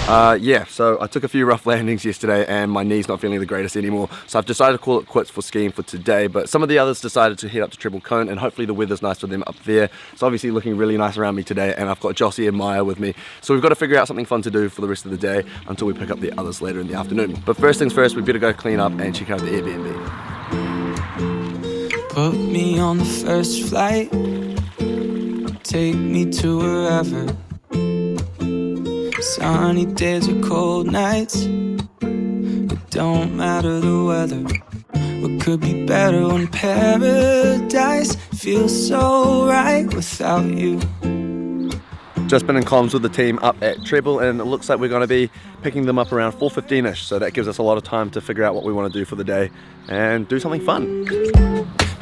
Yeah, so I took a few rough landings yesterday and my knee's not feeling the greatest anymore, so I've decided to call it quits for skiing for today. But some of the others decided to head up to Treble Cone, and hopefully the weather's nice for them up there. It's obviously looking really nice around me today, and I've got Jossie and Maya with me, so we've got to figure out something fun to do for the rest of the day until we pick up the others later in the afternoon. But first things first, we better go clean up and check out the Airbnb. Put me on the first flight, take me to wherever. Sunny days or cold nights, it don't matter the weather. What could be better when paradise feels so right without you? Just been in comms with the team up at Treble, and it looks like we're going to be picking them up around 4:15ish, so that gives us a lot of time to figure out what we want to do for the day and do something fun.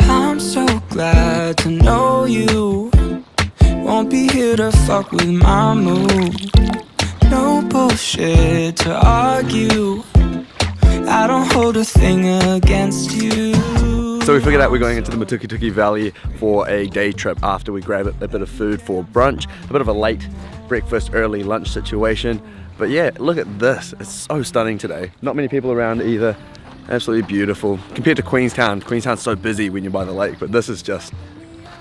I'm so glad to know you won't be here to fuck with my mood. No bullshit to argue, I don't hold a thing against you. So we figured out we're going into the Matukituki Valley for a day trip after we grab a bit of food for brunch, a bit of a late breakfast, early lunch situation. But yeah, look at this, it's so stunning today. Not many people around either, absolutely beautiful. Compared to Queenstown, Queenstown's so busy when you're by the lake, but this is just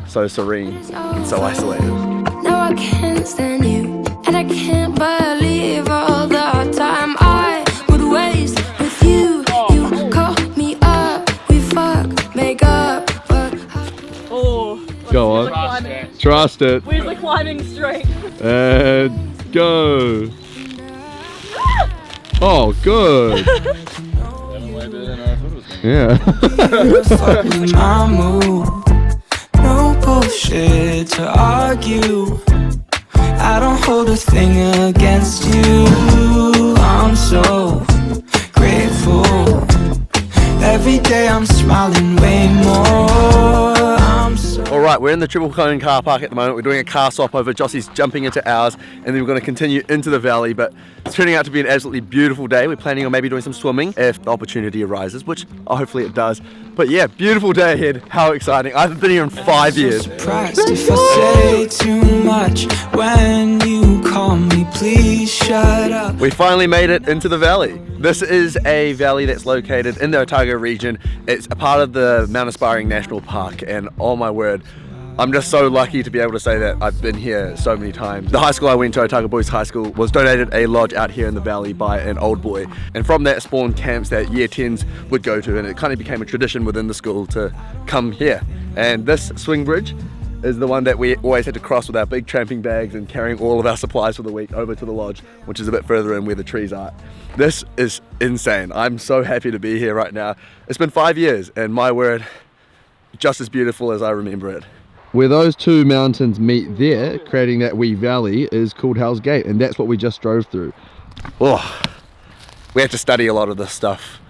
so serene and so isolated. Now I can't stand you, and I can't believe all the time I would waste with you. You call me up, we fuck, make up, but Oh, Go on. climbing. Trust it. Where's the climbing straight? And go. Oh, good. Yeah. Fuck with my mood, no bullshit to argue, I don't hold a thing against you. I'm so grateful, every day I'm smiling way more. I'm so Alright, we're in the Treble Cone car park at the moment. We're doing a car swap over. Jossie's jumping into ours, and then we're going to continue into the valley. But it's turning out to be an absolutely beautiful day. We're planning on maybe doing some swimming if the opportunity arises, which hopefully it does. But yeah, beautiful day ahead. How exciting. I haven't been here in 5 years. surprised if I say too much when you call me, please shut up. We finally made it into the valley. This is a valley that's located in the Otago region. It's a part of the Mount Aspiring National Park, and oh my word, I'm just so lucky to be able to say that I've been here so many times. The high school I went to, Otago Boys High School, was donated a lodge out here in the valley by an old boy, and from that spawned camps that year 10s would go to, and it kind of became a tradition within the school to come here. And this swing bridge is the one that we always had to cross with our big tramping bags and carrying all of our supplies for the week over to the lodge, which is a bit further in where the trees are. This is insane. I'm so happy to be here right now. It's been 5 years, and my word, just as beautiful as I remember it. Where those two mountains meet there, creating that wee valley, is called Hell's Gate, and that's what we just drove through. Oh, we had to study a lot of this stuff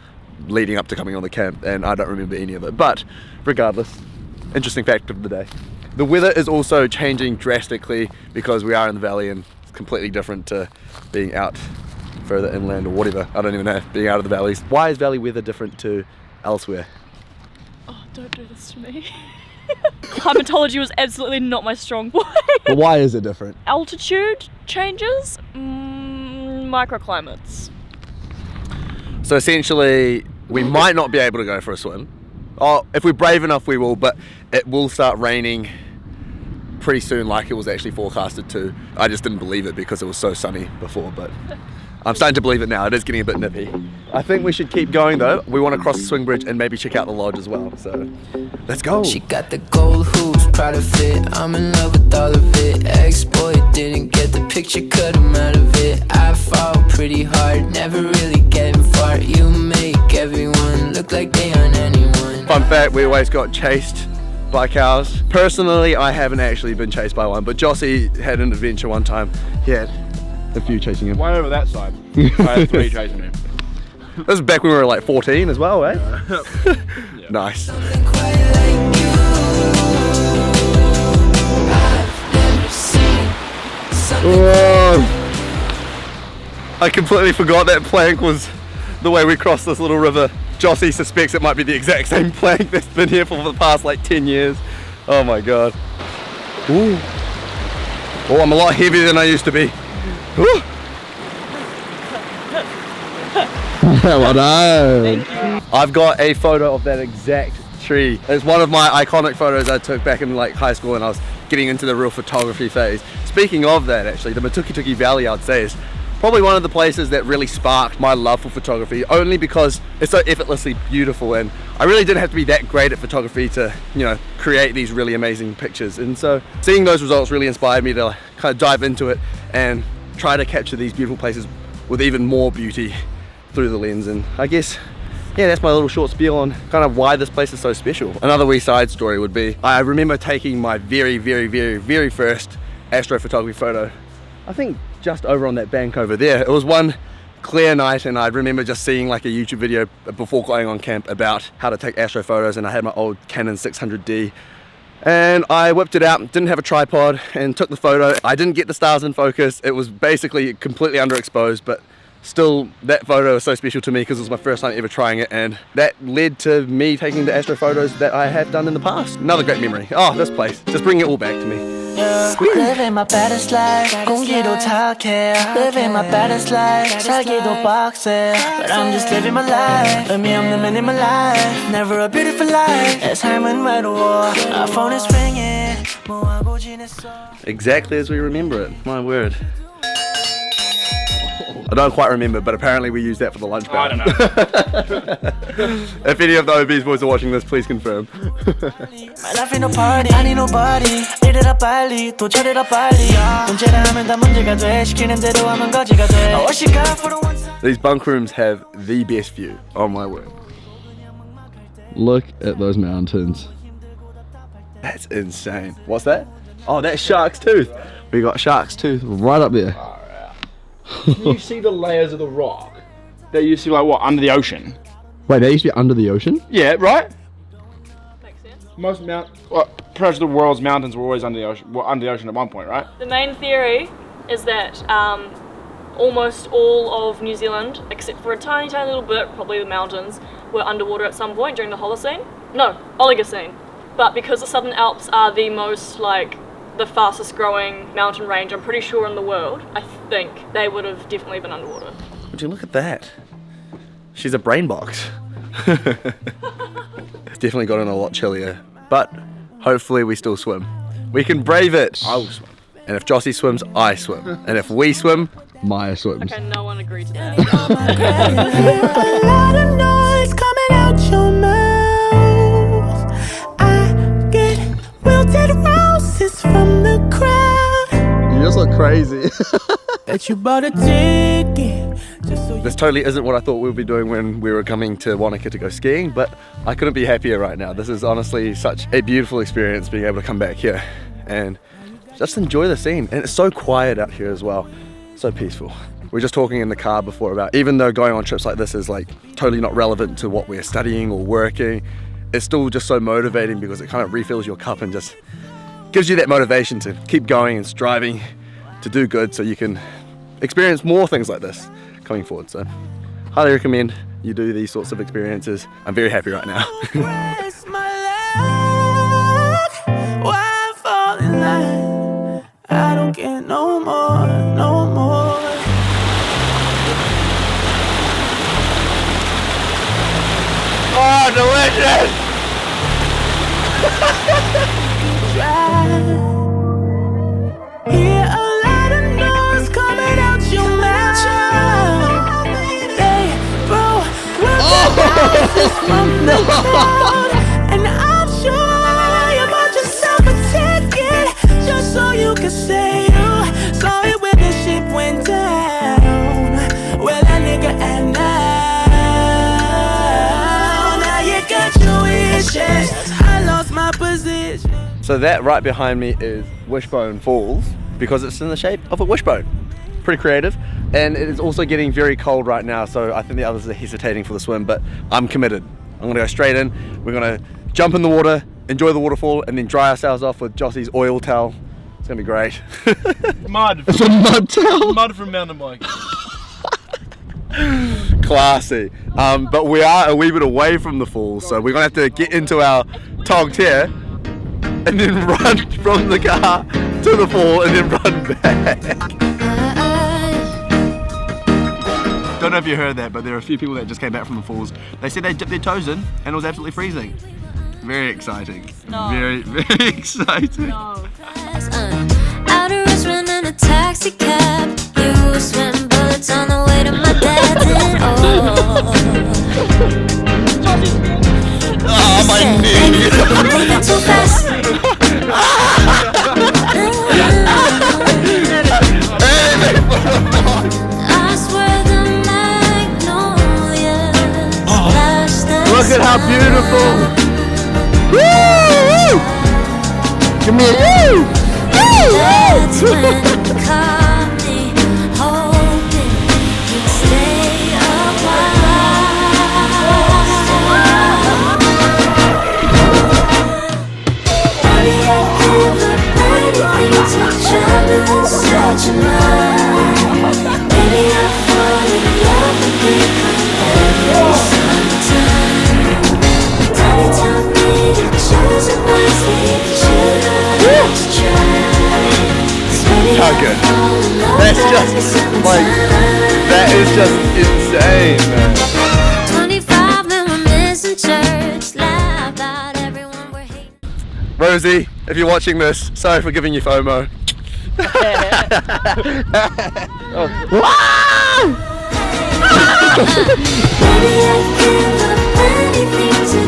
leading up to coming on the camp, and I don't remember any of it. But regardless, interesting fact of the day. The weather is also changing drastically because we are in the valley, and it's completely different to being out further inland or whatever. I don't even know, being out of the valleys. Why is valley weather different to elsewhere? Oh, don't do this to me. Climatology was absolutely not my strong point. But why is it different? Altitude changes, microclimates. So essentially, we might not be able to go for a swim. Oh, if we're brave enough, we will, but it will start raining pretty soon, like it was actually forecasted to. I just didn't believe it because it was so sunny before, but I'm starting to believe it now. It is getting a bit nippy. I think we should keep going though. We want to cross the swing bridge and maybe check out the lodge as well. So let's go. She got the gold hoops, proud of it, I'm in love with all of it. Ex-boy didn't get the picture, cut him out of it. I fall pretty hard, never really getting far. You make everyone look like they aren't anyone. Fun fact, we always got chased by cows. Personally, I haven't actually been chased by one, but Jossie had an adventure one time. He had a few chasing him. Way over that side. I had 3 chasing me. This is back when we were like 14 as well, eh? Yeah. Nice. Oh, I completely forgot that plank was the way we crossed this little river. Jossie suspects it might be the exact same plank that's been here for the past like 10 years. Oh my god. Ooh. Oh, I'm a lot heavier than I used to be. Ooh. Well done. I've got a photo of that exact tree. It's one of my iconic photos I took back in like high school when I was getting into the real photography phase. Speaking of that, actually, the Matukituki Valley, I'd say, is probably one of the places that really sparked my love for photography, only because it's so effortlessly beautiful, and I really didn't have to be that great at photography to, you know, create these really amazing pictures. And so seeing those results really inspired me to kind of dive into it and try to capture these beautiful places with even more beauty through the lens. And I guess, yeah, that's my little short spiel on kind of why this place is so special. Another wee side story would be, I remember taking my very first astrophotography photo, I think just over on that bank over there. It was one clear night, and I remember just seeing like a YouTube video before going on camp about how to take astro photos, and I had my old Canon 600D. And I whipped it out, didn't have a tripod, and took the photo. I didn't get the stars in focus. It was basically completely underexposed, but still, that photo is so special to me because it was my first time ever trying it, and that led to me taking the astro photos that I have done in the past. Another great memory. Oh, this place, just bringing it all back to me. Living my baddest life, 공기도 착해. Living my baddest life, 살기도 빡세. But I'm just living my life, 의미 없는 man in my life. Never a beautiful life, 내 삶은 외로워. Our phone is ringing, 뭐 하고 지냈어? Exactly as we remember it, my word. I don't quite remember, but apparently we used that for the lunch bell. I don't know. If any of the OB's boys are watching this, please confirm. My life ain't no party, I need nobody. 이래라 빨리, 또 저래라 빨리. 문제라 하면 다 문제가 돼. 시키는 대로 하면 거지가 돼. What she got for the one time. These bunk rooms have the best view, oh my word. Look at those mountains. That's insane. What's that? Oh, that's Shark's Tooth. We got Shark's Tooth right up there. Can you see the layers of the rock? That you see like what, under the ocean? Wait, that used to be under the ocean? Yeah, right? Makes sense. Most pretty much the world's mountains were always under the ocean. Well, under the ocean at one point, right? The main theory is that almost all of New Zealand, except for a tiny little bit, probably the mountains, were underwater at some point during the Holocene. No, Oligocene. But because the Southern Alps are the most, like, the fastest growing mountain range, I'm pretty sure in the world, I think they would have definitely been underwater. Would you look at that? She's a brain box. It's definitely gotten a lot chillier, but hopefully we still swim. We can brave it. I will swim. And if Jossie swims, I swim. And if we swim, Maya swims. Okay, no one agreed to that. A lot of noise coming out your mouth. I get wilted roses from the crowd. You just look crazy. Bet you bought a ticket just so you. This totally isn't what I thought we would be doing when we were coming to Wanaka to go skiing, but I couldn't be happier right now. This is honestly such a beautiful experience being able to come back here and just enjoy the scene. And it's so quiet out here as well. So peaceful. We were just talking in the car before about, even though going on trips like this is like totally not relevant to what we're studying or working, it's still just so motivating because it kind of refills your cup and just gives you that motivation to keep going and striving to do good so you can experience more things like this coming forward. So highly recommend you do these sorts of experiences. I'm very happy right now. Where's my luck? Why I fall in line? I don't get no more, no more. Oh, delicious! Hear a lot of noise coming out your mouth. They will from the crowd, and I'm sure you bought yourself a ticket just so you can say you saw it when the ship went down. Well, that nigga at now you got your wishes. I lost my position. So that right behind me is Wishbone Falls because it's in the shape of a wishbone. Pretty creative. And it is also getting very cold right now, so I think the others are hesitating for the swim, but I'm committed. I'm gonna go straight in. We're gonna jump in the water, enjoy the waterfall, and then dry ourselves off with Jossie's oil towel. It's gonna be great. Mud. It's a mud towel. Mud from mountain biking. Classy. But we are a wee bit away from the falls, so we're gonna have to get into our togged here and then run from the car to the fall and then run back. don't know if you heard that, but there are a few people that just came back from the falls. They said they dipped their toes in and it was absolutely freezing. Very exciting. No. Very, very exciting. No. Out of Richmond in a taxi cab. You were sweating bullets on the way to my dad's and Oh, my knee! moving too fast. I swear the magnolias flash the Look at how beautiful! Woo! Give me a woo! That's when you caught me, hoping you'd stay a while. Baby, I give up anything to travel in such a mind. Baby, I fall in love again every summertime. Daddy told me to choose it wisely, but you don't have to try. How good. That's just like, that is just insane, man. 25 and we're missing church. Laugh about everyone we're hating. Rosie, if you're watching this, sorry for giving you FOMO. Baby, I give up anything to